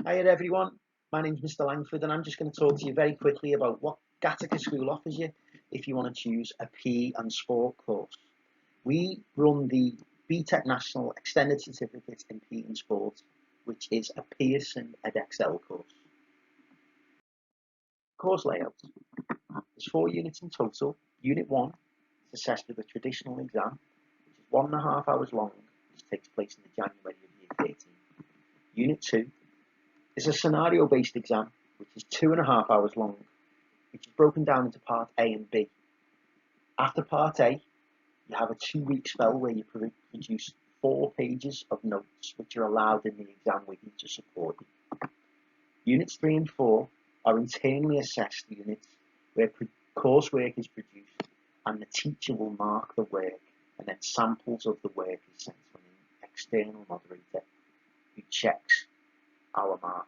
Hi everyone, my name's Mr. Langford and I'm just going to talk to you very quickly about what Gateacre School offers you if you want to choose a PE and sport course. We run the Btec National Extended Certificate in PE and Sport, which is a Pearson EdXL course. Course layout. There's 4 units in total. Unit 1 is assessed with a traditional exam, which is 1.5 hours long, which takes place in the January of year 13. Unit 2 is a scenario-based exam, which is 2.5 hours long, which is broken down into part A and B. After part A, you have a 2-week spell where you produce 4 pages of notes, which are allowed in the exam with you to support you. Units 3 and 4 are internally assessed units where coursework is produced and the teacher will mark the work, and then samples of the work is sent to an external moderator who checks our marking.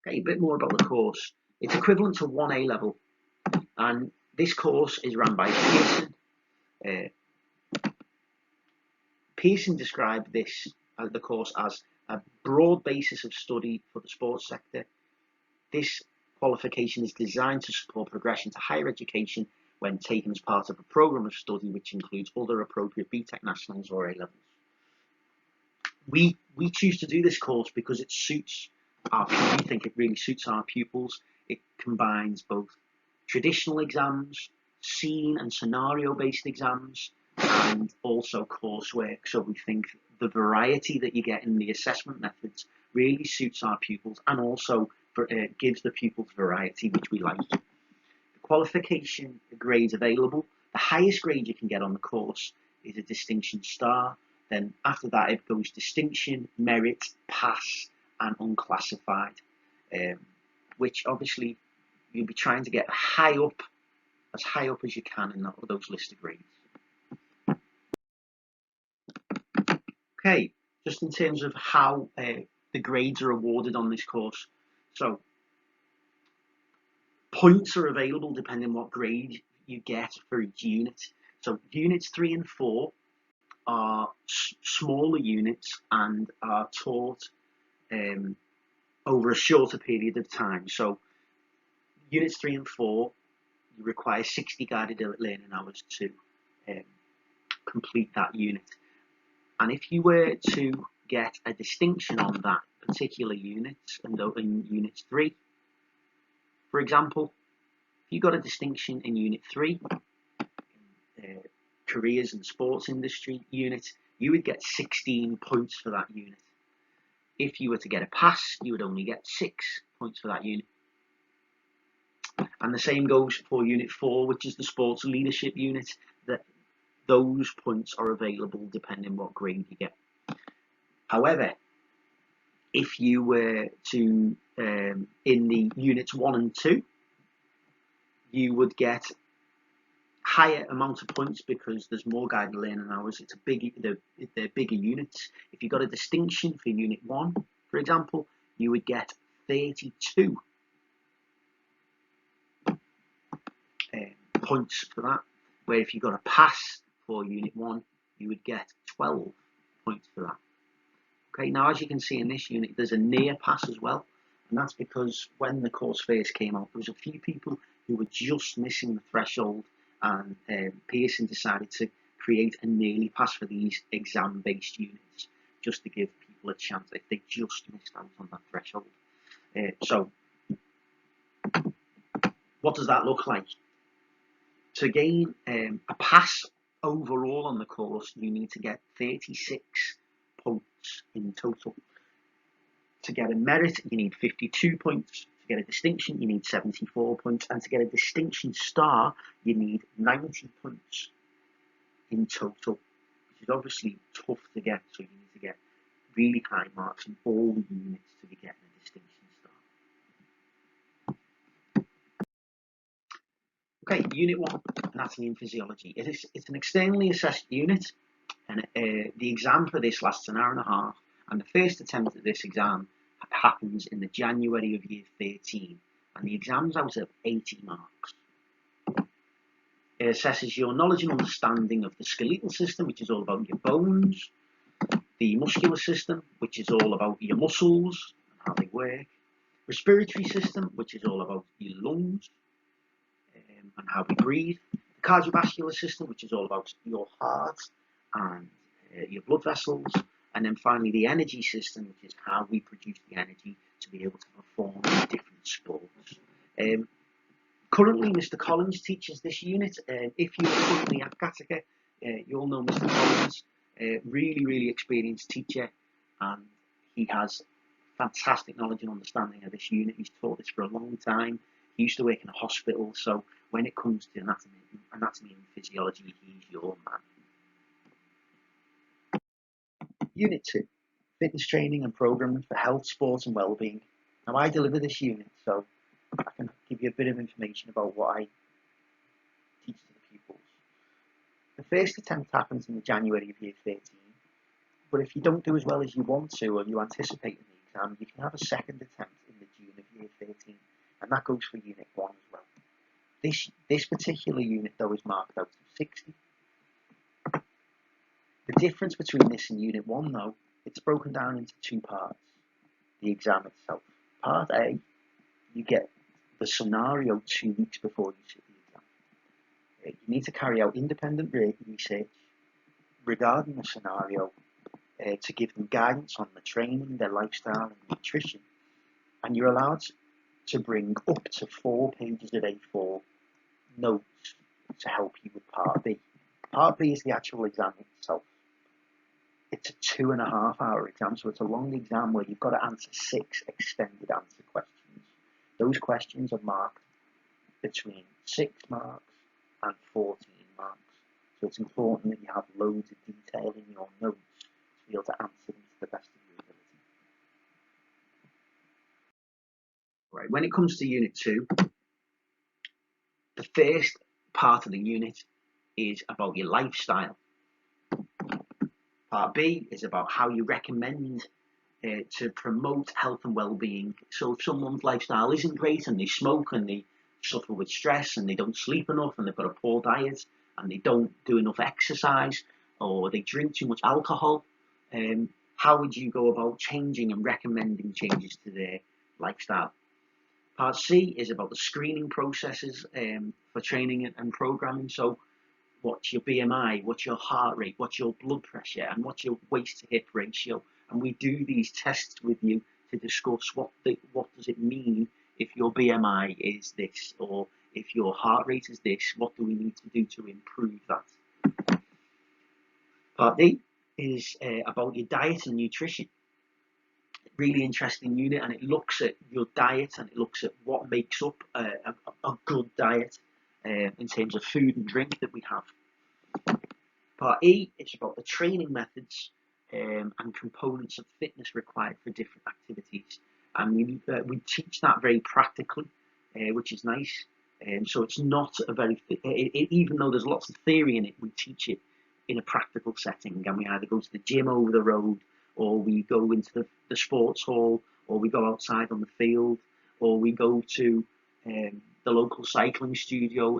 Okay, a bit more about the course. It's equivalent to 1A level, and this course is run by Pearson. Pearson described the course as a broad basis of study for the sports sector. This qualification is designed to support progression to higher education when taken as part of a programme of study which includes other appropriate Btec Nationals or A-levels. We choose to do this course because it suits we think it really suits our pupils. It combines both traditional exams, scene and scenario-based exams, and also coursework. So we think the variety that you get in the assessment methods really suits our pupils, and also gives the pupils variety, which we like. The qualification grades available: the highest grade you can get on the course is a distinction star. Then after that it goes distinction, merit, pass, and unclassified, which obviously you'll be trying to get as high up as you can in those list of grades. Okay, just in terms of how the grades are awarded on this course. So points are available depending on what grade you get for each unit. So units 3 and 4 are smaller units and are taught over a shorter period of time. So units 3 and 4, you require 60 guided learning hours to complete that unit. And if you were to get a distinction on that particular unit, and in units 3, for example, if you got a distinction in unit 3, careers and sports industry unit, you would get 16 points for that unit. If you were to get a pass, you would only get 6 points for that unit. And the same goes for unit 4, which is the sports leadership unit. That those points are available depending what grade you get. However, if you were to in the units 1 and 2, you would get higher amount of points because there's more guided learning hours. They're bigger units. If you got a distinction for unit 1, for example, you would get 32 points for that. Where if you got a pass for unit 1, you would get 12 points for that. Okay, now as you can see in this unit, there's a near pass as well, and that's because when the course first came out, there was a few people who were just missing the threshold, and Pearson decided to create a nearly pass for these exam-based units, just to give people a chance if they just missed out on that threshold. So, what does that look like? To gain a pass overall on the course, you need to get 36 points in total. To get a merit, you need 52 points. To get a distinction, you need 74 points. And to get a distinction star, you need 90 points in total, which is obviously tough to get. So you need to get really high marks in all the units to be getting a distinction star. Okay, unit 1, anatomy and physiology. It's an externally assessed unit, and the exam for this lasts an hour and a half, and the first attempt at this exam happens in the January of year 13, and the exam's out of 80 marks. It assesses your knowledge and understanding of the skeletal system, which is all about your bones, the muscular system, which is all about your muscles and how they work, respiratory system, which is all about your lungs and how we breathe, the cardiovascular system, which is all about your heart and your blood vessels, and then finally the energy system, which is how we produce the energy to be able to perform in different sports. Currently, Mr. Collins teaches this unit. If you're currently at Gateacre, you'll know Mr. Collins, really experienced teacher, and he has fantastic knowledge and understanding of this unit. He's taught this for a long time. He used to work in a hospital, so when it comes to anatomy and physiology, he's your man. Unit 2, fitness training and programming for health, sports and well-being. Now I deliver this unit, so I can give you a bit of information about what I teach to the pupils. The first attempt happens in the January of year 13, but if you don't do as well as you want to or you anticipate in the exam, you can have a second attempt in the June of year 13, and that goes for unit 1 as well. This particular unit though is marked out to 60. The difference between this and unit 1 though, it's broken down into 2 parts. The exam itself. Part A, you get the scenario 2 weeks before you sit the exam. You need to carry out independent research regarding the scenario to give them guidance on the training, their lifestyle and nutrition. And you're allowed to bring up to 4 pages of A4 notes to help you with Part B. Part B is the actual exam itself. It's a 2.5 hour exam, so it's a long exam where you've got to answer 6 extended answer questions. Those questions are marked between 6 marks and 14 marks. So it's important that you have loads of detail in your notes to be able to answer them to the best of your ability. Right, when it comes to Unit 2, the first part of the unit is about your lifestyle. Part B is about how you recommend to promote health and well-being. So if someone's lifestyle isn't great and they smoke and they suffer with stress and they don't sleep enough and they've got a poor diet and they don't do enough exercise or they drink too much alcohol, how would you go about changing and recommending changes to their lifestyle? Part C is about the screening processes for training and programming. So what's your BMI, what's your heart rate, what's your blood pressure, and what's your waist to hip ratio? And we do these tests with you to discuss what does it mean if your BMI is this, or if your heart rate is this, what do we need to do to improve that? Part D is about your diet and nutrition. Really interesting unit, and it looks at your diet and it looks at what makes up a good diet in terms of food and drink that we have. Part E is about the training methods and components of fitness required for different activities, and we teach that very practically, which is nice. So it's not a very even though there's lots of theory in it, we teach it in a practical setting, and we either go to the gym over the road, or we go into the sports hall, or we go outside on the field, or we go to the local cycling studio,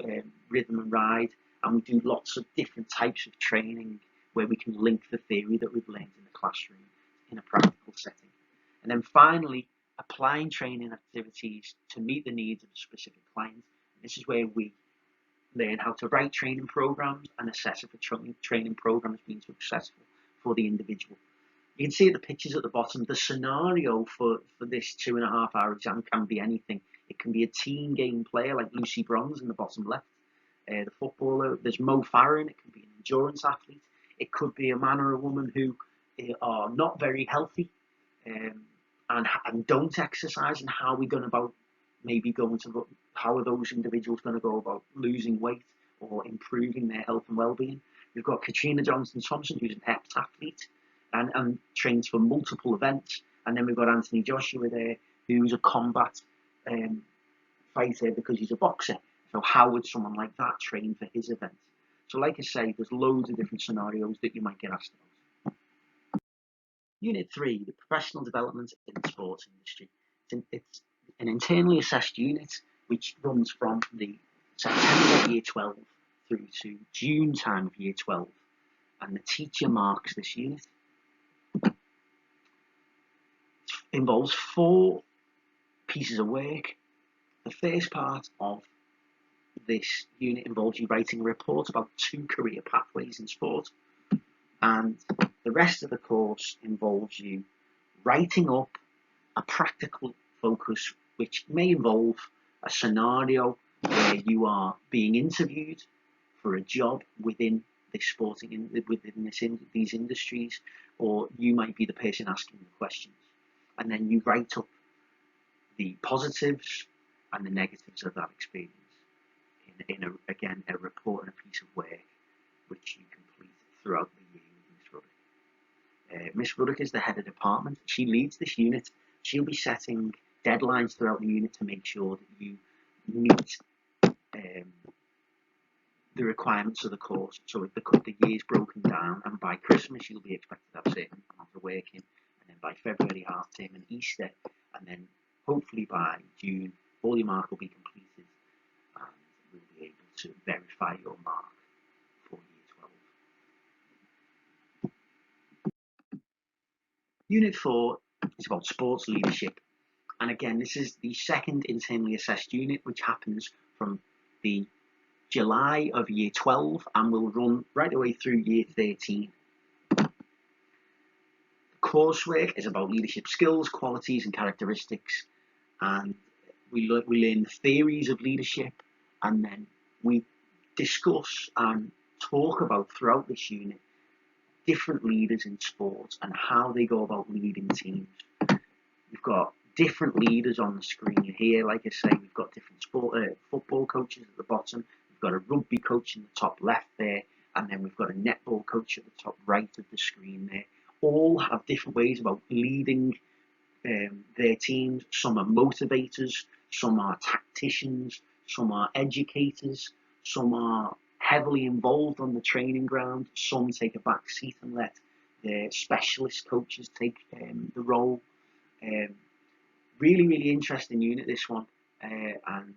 Rhythm and Ride, and we do lots of different types of training where we can link the theory that we've learned in the classroom in a practical setting. And then finally, applying training activities to meet the needs of a specific client. This is where we learn how to write training programs and assess if a training program has been successful for the individual. You can see the pictures at the bottom. The scenario for this 2.5 hour exam can be anything. It can be a team game player like Lucy Bronze in the bottom left, the footballer. There's Mo Farah. It can be an endurance athlete. It could be a man or a woman who are not very healthy and don't exercise, and how are we going about how are those individuals going to go about losing weight or improving their health and well-being? We've got Katrina Johnson-Thompson, who's an heptathlete and trains for multiple events, and then we've got Anthony Joshua there, who's a combat fighter because he's a boxer. So how would someone like that train for his event? So like I say, there's loads of different scenarios that you might get asked about. Unit 3, the professional development in the sports industry. It's an internally assessed unit which runs from the September of year 12 through to June time of year 12, and the teacher marks this unit. involves 4 pieces of work. The first part of this unit involves you writing a report about 2 career pathways in sport, and the rest of the course involves you writing up a practical focus, which may involve a scenario where you are being interviewed for a job within these industries, or you might be the person asking the questions, and then you write up the positives and the negatives of that experience in a report and a piece of work which you complete throughout the year with Miss Ruddock. Miss Ruddock is the head of department. She leads this unit. She'll be setting deadlines throughout the unit to make sure that you meet the requirements of the course. So the year's broken down, and by Christmas you'll be expected to have a certain amount of work in, and then by February half term and Easter, and then hopefully by June all your mark will be completed, and we'll be able to verify your mark for year 12. Unit 4 is about sports leadership, and again this is the second internally assessed unit, which happens from the July of year 12 and will run right away through year 13. The coursework is about leadership skills, qualities and characteristics, and we learn the theories of leadership, and then we discuss and talk about throughout this unit different leaders in sports and how they go about leading teams. We've got different leaders on the screen here. Like I say, we've got different football coaches at the bottom. We've got a rugby coach in the top left there, and then we've got a netball coach at the top right of the screen there. All have different ways about leading their teams. Some are motivators, some are tacticians, some are educators, some are heavily involved on the training ground, some take a back seat and let their specialist coaches take the role. Really interesting unit, this one, and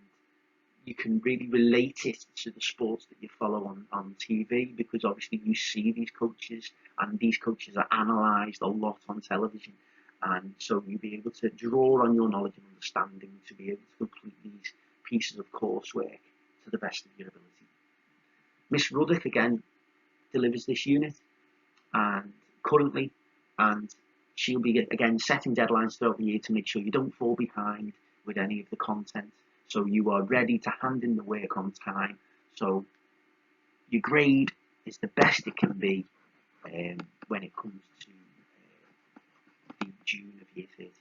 you can really relate it to the sports that you follow on TV, because obviously you see these coaches, and these coaches are analysed a lot on television, and so you'll be able to draw on your knowledge and understanding to be able to complete these pieces of coursework to the best of your ability. Miss Ruddock again delivers this unit and currently, and she'll be again setting deadlines throughout the year to make sure you don't fall behind with any of the content, so you are ready to hand in the work on time, so your grade is the best it can be when it comes to the June of year 13.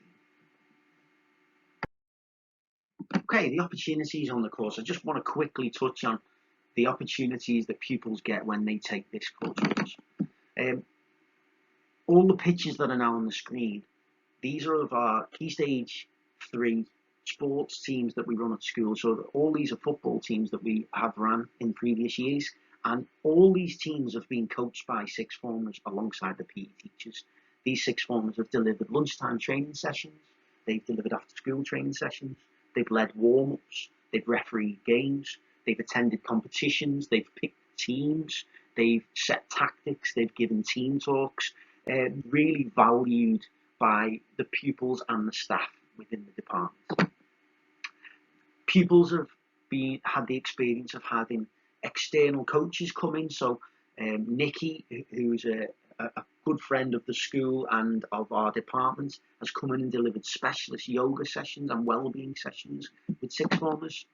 Okay, the opportunities on the course. I just want to quickly touch on the opportunities that pupils get when they take this course with us. All the pictures that are now on the screen, these are of our Key Stage 3 sports teams that we run at school. So all these are football teams that we have run in previous years, and all these teams have been coached by sixth formers alongside the PE teachers. These sixth formers have delivered lunchtime training sessions, they've delivered after school training sessions, they've led warm-ups, they've refereed games, they've attended competitions, they've picked teams, they've set tactics, they've given team talks, really valued by the pupils and the staff within the department. Pupils have had the experience of having external coaches come in, so Nikki, who's a good friend of the school and of our department, has come in and delivered specialist yoga sessions and wellbeing sessions with sixth formers.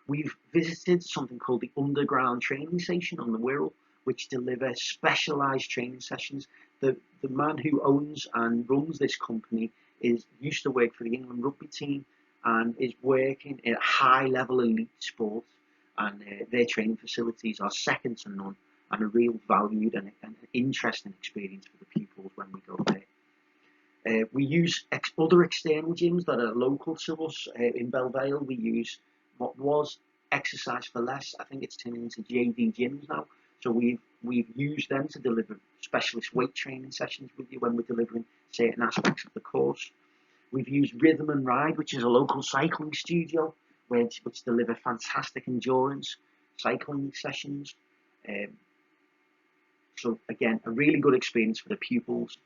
We've visited something called the Underground Training Station on the Wirral, which deliver specialised training sessions. The man who owns and runs this company used to work for the England rugby team and is working at high-level elite sport, and their training facilities are second to none and a real valued and an interesting experience for the pupils when we go there. We use other external gyms that are local to us. In Belvale, we use what was Exercise for Less. I think it's turning into JD gyms now. So we've used them to deliver specialist weight training sessions with you when we're delivering certain aspects of the course. We've used Rhythm and Ride, which is a local cycling studio, which deliver fantastic endurance cycling sessions. So again, a really good experience for the pupils.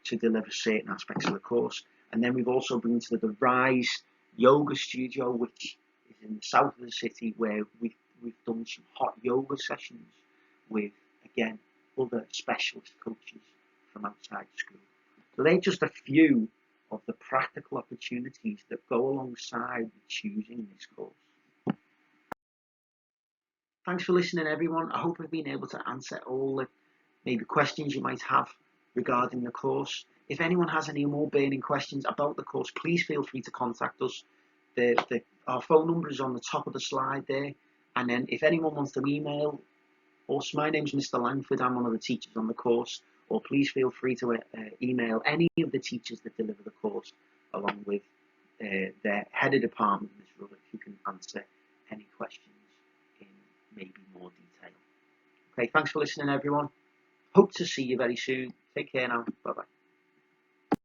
to deliver certain aspects of the course. And then we've also been to the Rise Yoga Studio, which is in the south of the city, where we've done some hot yoga sessions with, again, other specialist coaches from outside school. So they're just a few of the practical opportunities that go alongside choosing this course. Thanks for listening, everyone. I hope I've been able to answer all the maybe questions you might have regarding the course. If anyone has any more burning questions about the course, please feel free to contact us. Our phone number is on the top of the slide there. And then if anyone wants to email us, my name's Mr. Langford. I'm one of the teachers on the course. Or please feel free to email any of the teachers that deliver the course, along with their head of department, Ms. Ruddock, who can answer any questions in maybe more detail. Okay, thanks for listening, everyone. Hope to see you very soon. Take care now. Bye-bye.